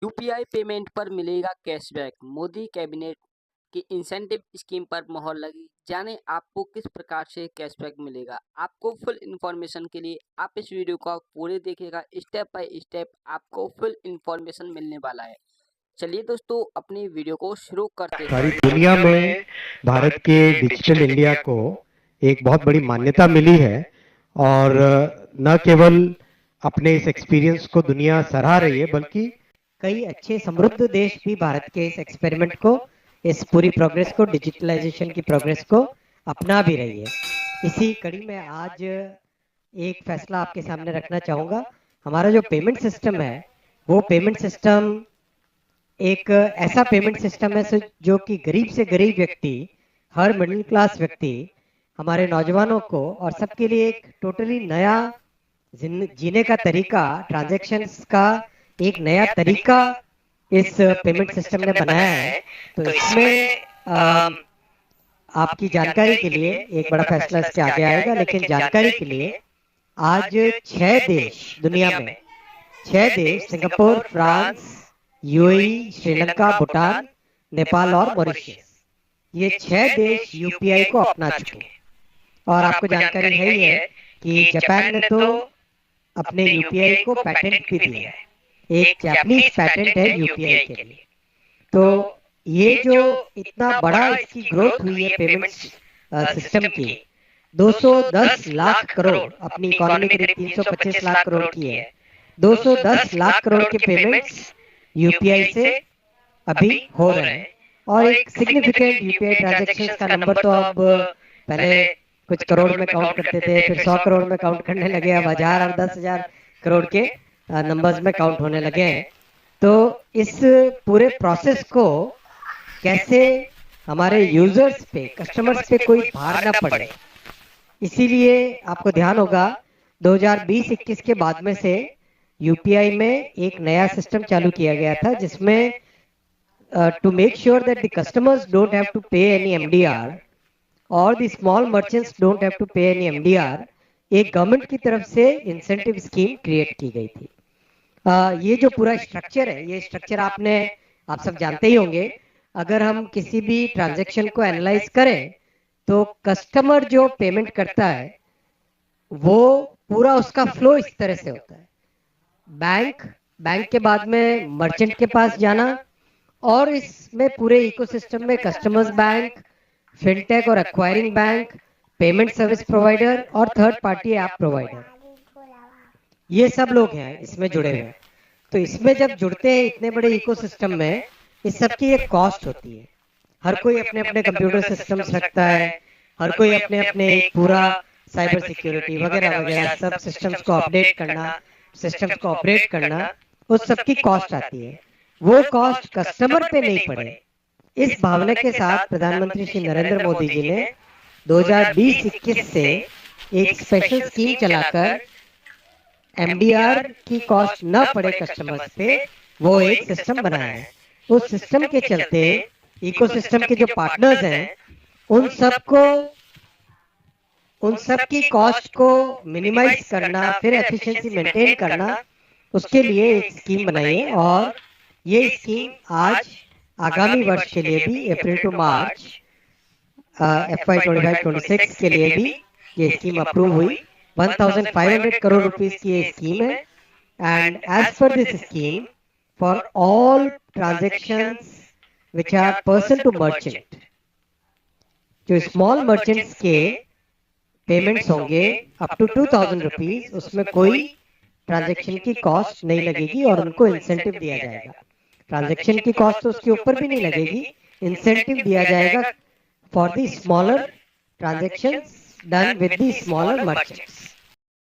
UPI payment पर मिलेगा cashback, Modi cabinet की इंसेंटिव स्कीम पर मोहर लगी। जाने आपको किस प्रकार से कैशबैक मिलेगा। आपको फुल इन्फॉर्मेशन के लिए आप इस वीडियो को पूरे देखिएगा। स्टेप बाय स्टेप आपको फुल इन्फॉर्मेशन मिलने वाला है। चलिए दोस्तों, अपनी वीडियो को शुरू करते हैं। सारी दुनिया में भारत के डिजिटल इंडिया को एक बहुत बड़ी मान्यता मिली है और न केवल अपने इस एक्सपीरियंस को दुनिया सराह रही है बल्कि कई अच्छे समृद्ध देश भी भारत के इस एक्सपेरिमेंट को, इस पूरी प्रोग्रेस को, डिजिटलाइजेशन की प्रोग्रेस को अपना भी रही है। इसी कड़ी में आज एक फैसला आपके सामने रखना चाहूँगा। हमारा जो पेमेंट सिस्टम है वो पेमेंट सिस्टम एक ऐसा पेमेंट सिस्टम है जो कि गरीब से गरीब व्यक्ति, हर मिडिल क्लास व्यक्ति, हमारे नौजवानों को और सबके लिए एक टोटली नया जीने का तरीका, ट्रांजैक्शंस का एक नया तरीका इस पेमेंट सिस्टम ने बनाया है। तो इसमें आपकी जानकारी के लिए एक बड़ा फैसला इसके आगे आएगा, लेकिन जानकारी के लिए आज 6 देश दुनिया में, 6 देश Singapore, France, UAE, Sri Lanka, Bhutan, Nepal और मॉरिशस, ये 6 देश यूपीआई को अपना चुके हैं। और आपको जानकारी है ही है कि जापान ने तो अपने यूपीआई को पैटेंट भी दिया है। एक जापानीज पैटेंट है यूपीआई के लिए। तो ये जो इतना बड़ा इसकी ग्रोथ हुई है पेमेंट सिस्टम की, 210 लाख करोड़, अपनी इकोनॉमी करीब 325 लाख करोड़ की है, 210 लाख करोड़ के पेमेंट्स यूपीआई से अभी हो रहे हैं। और एक सिग्निफिकेंट यूपीआई ट्रांजैक्शंस का नंबर तो अब पहले कुछ करोड़ में काउंट करते थे, फिर 100 करोड़ में काउंट करने लगे, अब 1000 और 10,000 करोड़ के नंबर्स में काउंट होने लगे हैं। तो इस पूरे प्रोसेस को कैसे हमारे यूजर्स पे, कस्टमर्स पे कोई भार ना पड़े, इसीलिए आपको ध्यान होगा 2020-21 के बाद में से यूपीआई में एक नया सिस्टम चालू किया गया था, जिसमें to make sure that the customers don't have to pay any MDR or the small merchants don't have to pay any MDR, एक गवर्नमेंट की तरफ से इंसेंटिव स्कीम क्रिएट की गई थी। ये जो पूरा स्ट्रक्चर है, ये स्ट्रक्चर आप सब जानते ही होंगे। अगर हम किसी भी ट्रांजैक्शन को एनालाइज करें तो कस्टमर जो पेमेंट करता है वो पूरा उसका फ्लो इस तरह से होता है। बैंक के बाद में मर्चेंट के पास जाना, और इसमें पूरे इकोसिस्टम में कस्टमर्स बैंक, फिनटेक और acquiring bank, payment service provider और थर्ड पार्टी ऐप प्रोवाइडर, ये सब लोग हैं इसमें जुड़े हुए। तो इसमें जब जुड़ते हैं इतने बड़े इकोसिस्टम में, इस सब की एक कॉस्ट होती है। हर कोई अपने अपने कंप्यूटर सिस्टम्स रखता है, हर कोई अपने अपने पूरा साइबर सिक्योरिटी वगैरह वगैरह सब सिस्टम्स को अपडेट करना, सिस्टम्स को ऑपरेट करना, उस सब की कॉस्ट आती है। वो कॉस्ट कस्टमर पे नहीं पड़े, इस भावना के साथ प्रधानमंत्री श्री नरेंद्र मोदी जी ने 2020-21 से एक स्पेशल स्कीम चलाकर एमडीआर की कॉस्ट न पड़े कस्टमर्स पे, वो एक सिस्टम बनाया है। उस सिस्टम के चलते इकोसिस्टम के जो पार्टनर्स हैं उन सब की कॉस्ट को मिनिमाइज करना, फिर एफिशिएंसी मेंटेन करना, उसके लिए एक स्कीम बनाई है। और ये स्कीम आज आगामी वर्ष के लिए भी, अप्रैल टू मार्च FY 25-26 के लिए भी ये स्कीम अप्रूव हुई। 1500 करोड़ रुपीस की ये स्कीम है। And as per this scheme, for all transactions which are person to merchant, जो स्मॉल मर्चेंट्स के पेमेंट्स होंगे अप टू 2000 रुपीज, उसमें कोई ट्रांजैक्शन की कॉस्ट नहीं लगेगी और उनको इंसेंटिव दिया जाएगा। ट्रांजैक्शन की कॉस्ट तो उसके ऊपर भी नहीं लगेगी, इंसेंटिव दिया जाएगा for the smaller transactions done with the smaller merchants.